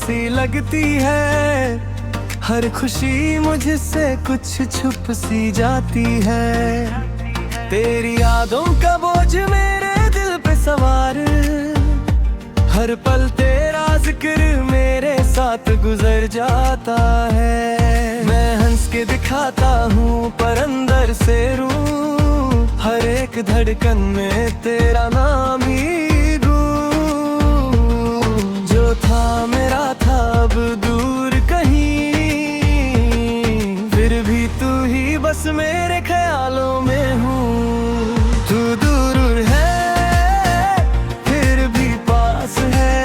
सी लगती है, हर खुशी मुझसे कुछ छुप सी जाती है। तेरी यादों का बोझ मेरे दिल पे सवार, हर पल तेरा जिक्र मेरे साथ गुजर जाता है। मैं हंस के दिखाता हूँ पर अंदर से रूह, हर एक धड़कन में तेरा नाम ही गूंज। जो था मेरा था अब दूर कहीं, फिर भी तू ही बस मेरे ख्यालों में हूँ। तू दूर है फिर भी पास है,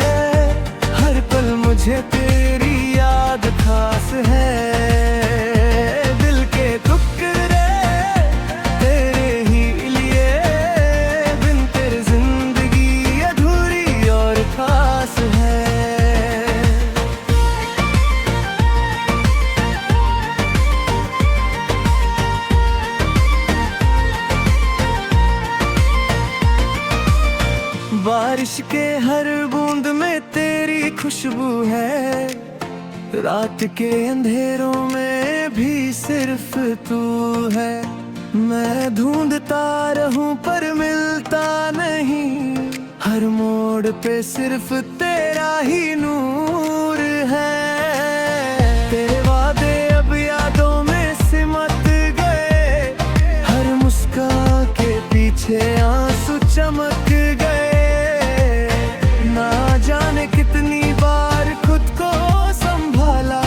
हर पल मुझे तेरी याद खास है। दिल के टुकड़े तेरे ही लिए, बिन तेरे जिंदगी अधूरी और खास है। बारिश के हर बूंद में तेरी खुशबू है, रात के अंधेरों में भी सिर्फ तू है। मैं ढूंढता रहूं पर मिलता नहीं, हर मोड़ पे सिर्फ तेरा ही नूर है। तेरे वादे अब यादों में सिमट गए, हर मुस्कान के पीछे आंसू चमक गए। ना जाने कितनी बार खुद को संभाला,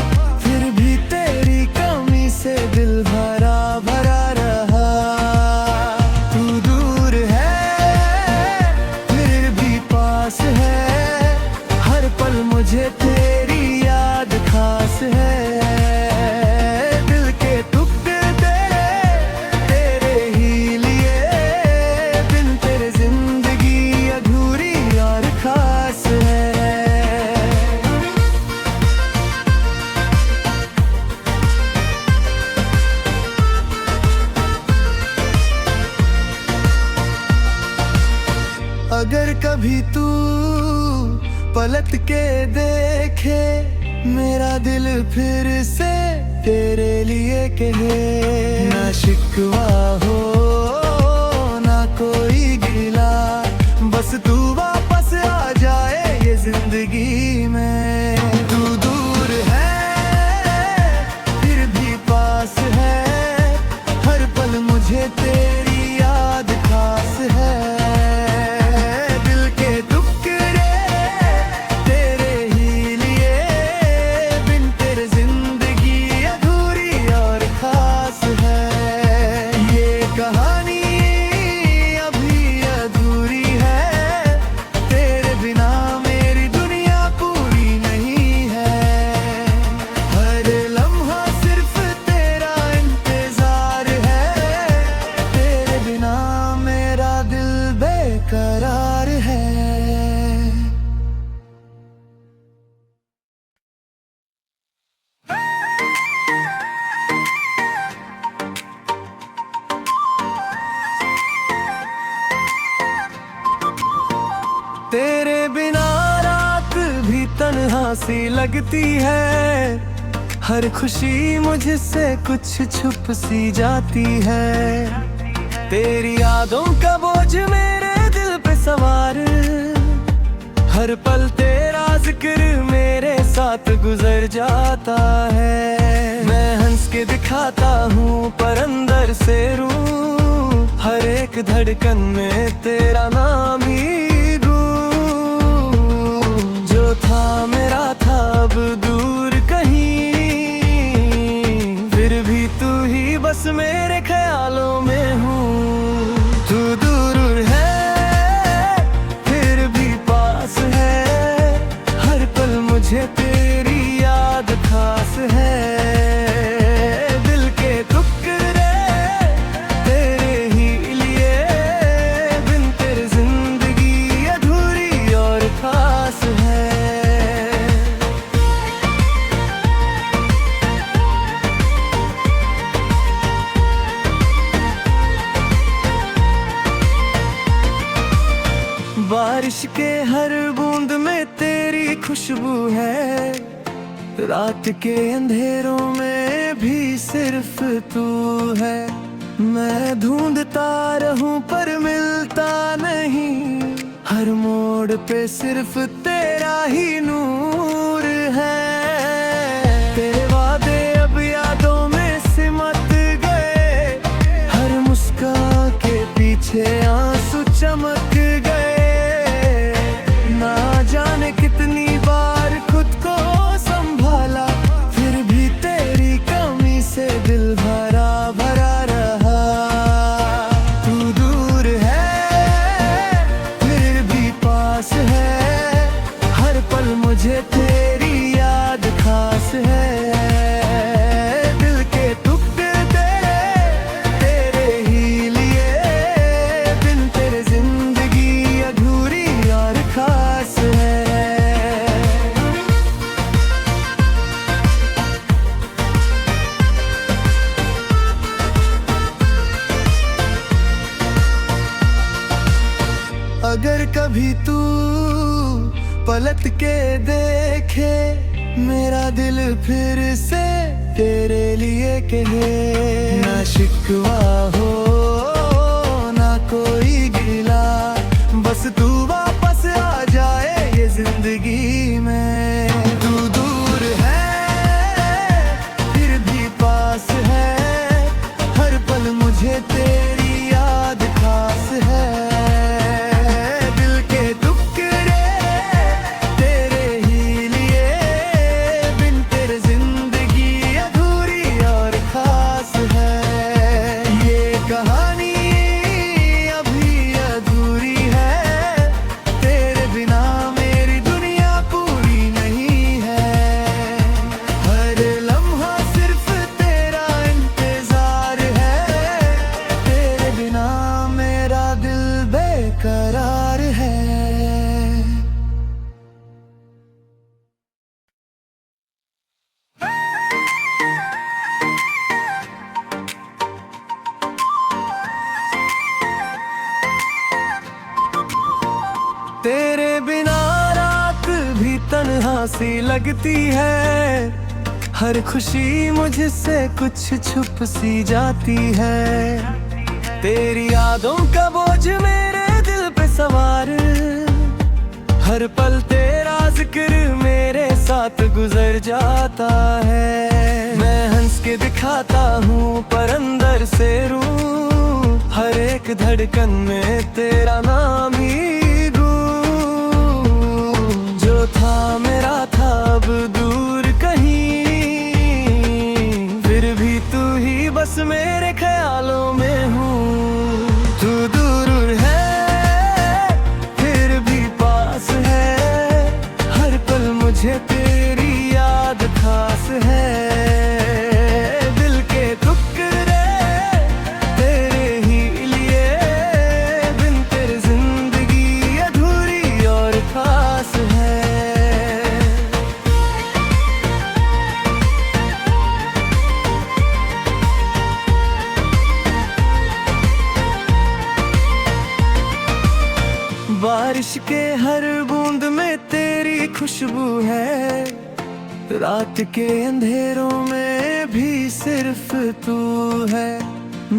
फिर भी तेरी कमी से दिल भरा भरा रहा। तू दूर है फिर भी पास है, हर पल मुझे तेरी याद खास है। दिल के टुकड़े तेरे ही लिए, बिन तेरे जिंदगी अधूरी और खास है। अगर कभी तू पलट के देखे, मेरा दिल फिर से तेरे लिए कहे। ना शिकवा हो ना कोई गिला, बस तू वापस आ जाए ये जिंदगी में। तू दूर है फिर भी पास है, हर पल मुझे तेरी याद खास है। दिल के टुकड़े तेरे ही लिए, बिन तेरे जिंदगी अधूरी और खास है। ये कहानी अभी अधूरी है, तेरे बिना मेरी दुनिया पूरी नहीं है। हर लम्हा सिर्फ तेरा इंतजार है, तेरे बिना मेरा दिल बेकरार है। तेरे बिना रात भी तन्हा सी लगती है, हर खुशी मुझसे कुछ छुप सी जाती है। तेरी यादों का बोझ मेरे दिल पे सवार, हर पल तेरा जिक्र मेरे साथ गुजर जाता है। मैं हंस के दिखाता हूँ पर अंदर से रूह, हर एक धड़कन में तेरा नाम ही गूंज। जो था मेरा था अब दूर कहीं, फिर भी तू ही बस मेरे ख्यालों में हूँ। तू दूर है फिर भी पास है, हर पल मुझे तेरी याद खास है। दिल के टुकड़े तेरे ही लिए, बिन तेरे जिंदगी अधूरी और खास है। बारिश के हर बूंद में तेरी खुशबू है, रात के अंधेरों में भी सिर्फ तू है। मैं ढूंढता रहूं पर मिलता नहीं, हर मोड़ पे सिर्फ तेरा ही नूर है। तेरे वादे अब यादों में सिमट गए, हर मुस्कान के पीछे आंसू चमक गए। ना जाने कितनी बार खुद को संभाला, फिर भी तेरी कमी से दिल भरा भरा रहा। तू दूर है फिर भी पास है, हर पल मुझे तेरी याद खास है। दिल के टुकड़े तेरे ही लिए, बिन तेरे जिंदगी अधूरी और खास है। अगर कभी तू पलट के देखे, मेरा दिल फिर से तेरे लिए कहे। ना शिकवा हो ना कोई गिला, बस तू वापस आ जाए ये जिंदगी में। तू दूर है फिर भी पास है, हर पल मुझे तेरी याद खास है। करार है। तेरे बिना रात भी तन्हा सी लगती है, हर खुशी मुझसे कुछ छुप सी जाती है। तेरी यादों का बोझ मेरे दिल पे सवार, हर पल तेरा जिक्र मेरे साथ गुजर जाता है। मैं हंस के दिखाता हूँ पर अंदर से रूं, हर एक धड़कन में तेरा नाम ही गूंज। जो था मेरा था अब दूर कहीं, फिर भी तू ही बस मेरे ख्यालों में हूँ। तू दूर है फिर भी पास है, हर पल मुझे तेरी याद खास है। दिल के टुकड़े तेरे ही लिए, बिन तेरे जिंदगी अधूरी और खास है। बारिश के हर बूंद में तेरी खुशबू है, रात के अंधेरों में भी सिर्फ तू है।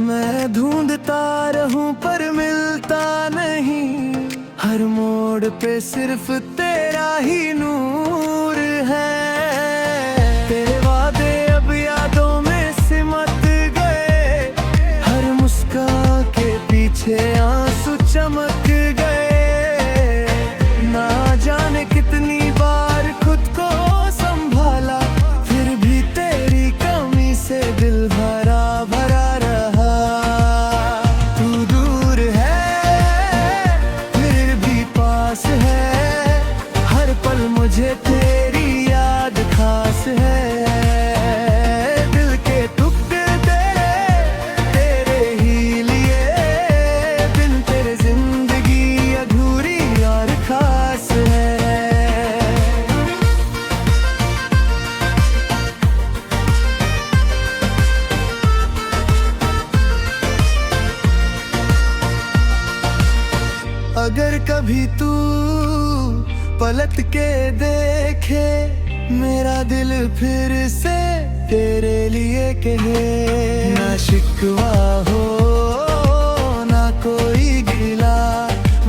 मैं ढूंढता रहूं पर मिलता नहीं, हर मोड़ पे सिर्फ तेरा ही नूर है। तेरे वादे अब यादों में सिमट गए, हर मुस्कान के पीछे आंसू चमक गए। ना जाने कितनी बार खुद को संभाला, फिर भी तेरी कमी से दिल भरा भरा रहा। तू दूर है फिर भी पास है, हर पल मुझे तेरी याद खास है। दिल के टुकड़े तेरे ही लिए, बिन तेरे जिंदगी अधूरी और खास है। अगर कभी तू पलट के देखे, मेरा दिल फिर से तेरे लिए कहे। ना शिकवा हो ना कोई गिला,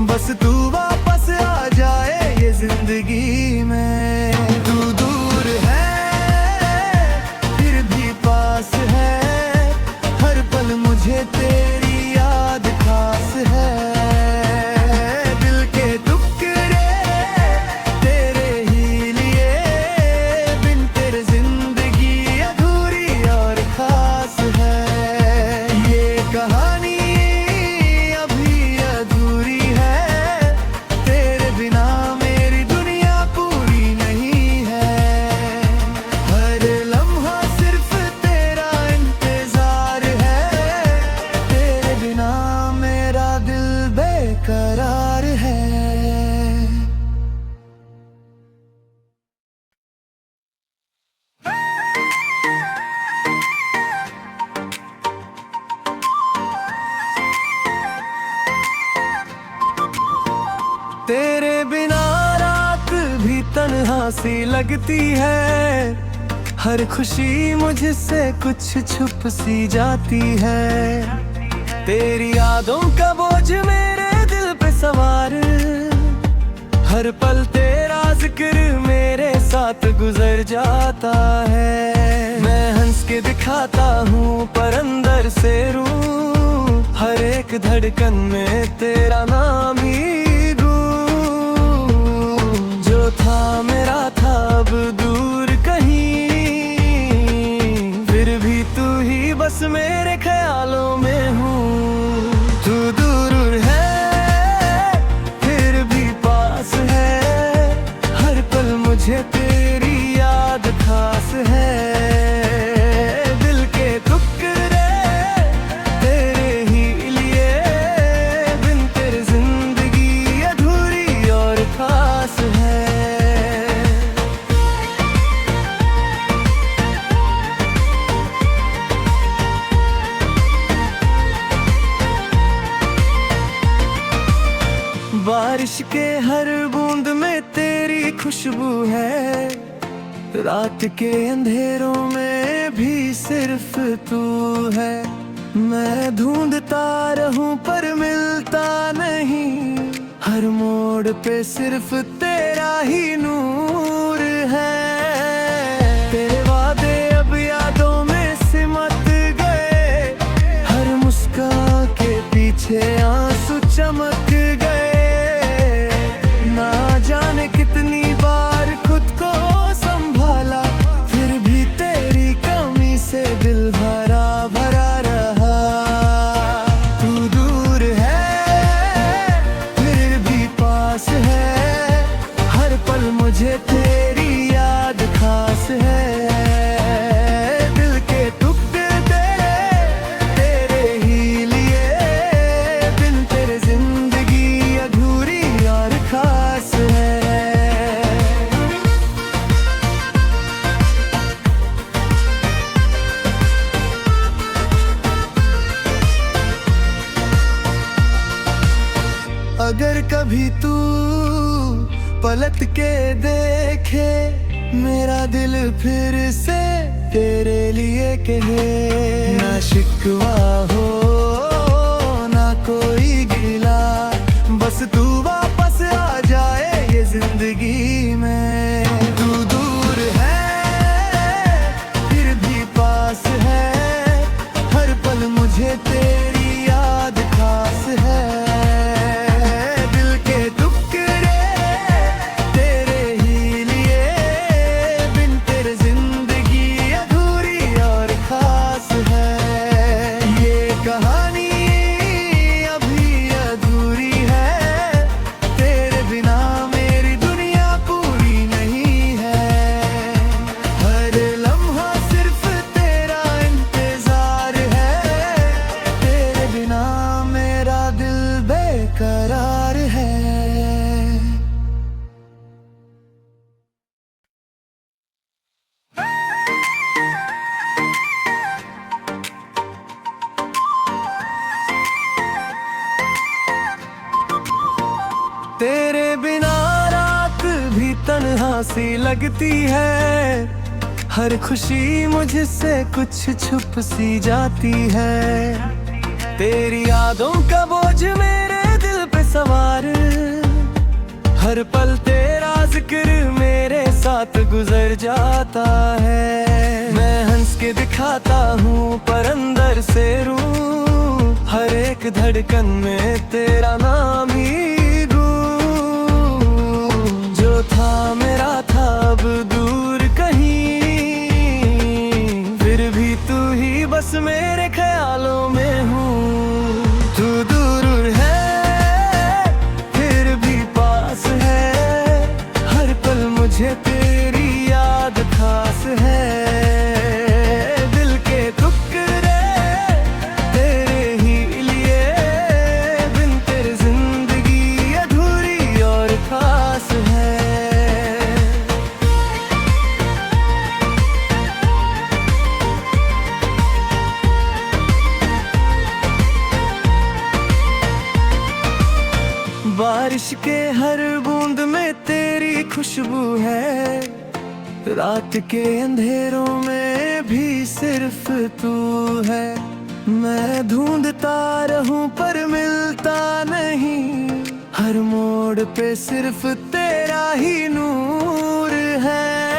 बस तू वापस आ जाए ये जिंदगी में। तू दूर है फिर भी पास है, हर पल मुझे तेरी याद खास है। दिल के टुकड़े तेरे ही लिए, बिन तेरे जिंदगी अधूरी और खास है। ये कहानी अभी अधूरी है, तेरे बिना मेरी दुनिया पूरी नहीं है। हर लम्हा सिर्फ तेरा इंतजार है, तेरे बिना मेरा दिल बेकरार है। तेरे बिना रात भी तन्हा सी लगती है, हर खुशी मुझसे कुछ छुप सी जाती है। तेरी यादों का बोझ मेरे दिल पे सवार, हर पल तेरा जिक्र मेरे साथ गुजर जाता है। मैं हंस के दिखाता हूँ पर अंदर से रूं, हर एक धड़कन में तेरा नाम ही जो था मेरा था अब दूर कहीं, फिर भी तू ही बस मेरे ख्यालों में हूँ। तू दूर है फिर भी पास है, हर पल मुझे तेरी याद खास है। दिल के टुकड़े तेरे ही लिए, बिन तेरे जिंदगी अधूरी और खास है। बारिश के हर बूंद में तेरी खुशबू है, रात के अंधेरों में भी सिर्फ तू है। मैं ढूंढता रहूं पर मिलता नहीं, हर मोड़ पे सिर्फ तेरा ही नूर है। तेरे वादे अब यादों में सिमट गए, हर मुस्कान के पीछे आंसू चमक गए। ना जाने कितनी बार खुद को संभाला, फिर भी तेरी कमी से दिल भरा भरा रहा। तू दूर है फिर भी पास है, हर पल मुझे तेरी याद खास है। दिल के टुकड़े तेरे ही लिए, बिन तेरे जिंदगी अधूरी और खास है। अगर कभी तू पलट के देखे, मेरा दिल फिर से तेरे लिए कहे। ना शिकवा हो ना कोई गिला, बस तू वापस आ जाए ये जिंदगी में। तू दूर है फिर भी पास है, हर पल मुझे तेरी याद खास है। दिल के टुकड़े तेरे ही लिए, बिन तेरे जिंदगी अधूरी और खास है। ये कहानी अभी अधूरी है, तेरे बिना मेरी दुनिया पूरी नहीं है। हर लम्हा सिर्फ तेरा इंतजार है, तेरे बिना मेरा दिल बेकरार है। तेरे बिना रात भी तन्हा सी लगती है, हर खुशी मुझसे कुछ छुप सी जाती है। तेरी यादों का बोझ मेरे दिल पे सवार, हर पल तेरा जिक्र मेरे साथ गुजर जाता है। मैं हंस के दिखाता हूँ पर अंदर से रूं, हर एक धड़कन में तेरा नाम ही गूंज। जो था मेरा था अब दूर कहीं, फिर भी तू ही बस मेरे ख्यालों में हूँ। तू दूर है फिर भी पास है, हर पल मुझे तेरी याद खास है। दिल के टुकड़े तेरे ही लिए, बिन तेरे जिंदगी अधूरी और खास है। बारिश के हर बूंद में तेरी खुशबू है, रात के अंधेरों में भी सिर्फ तू है। मैं ढूंढता रहूं पर मिलता नहीं, हर मोड़ पे सिर्फ तेरा ही नूर है।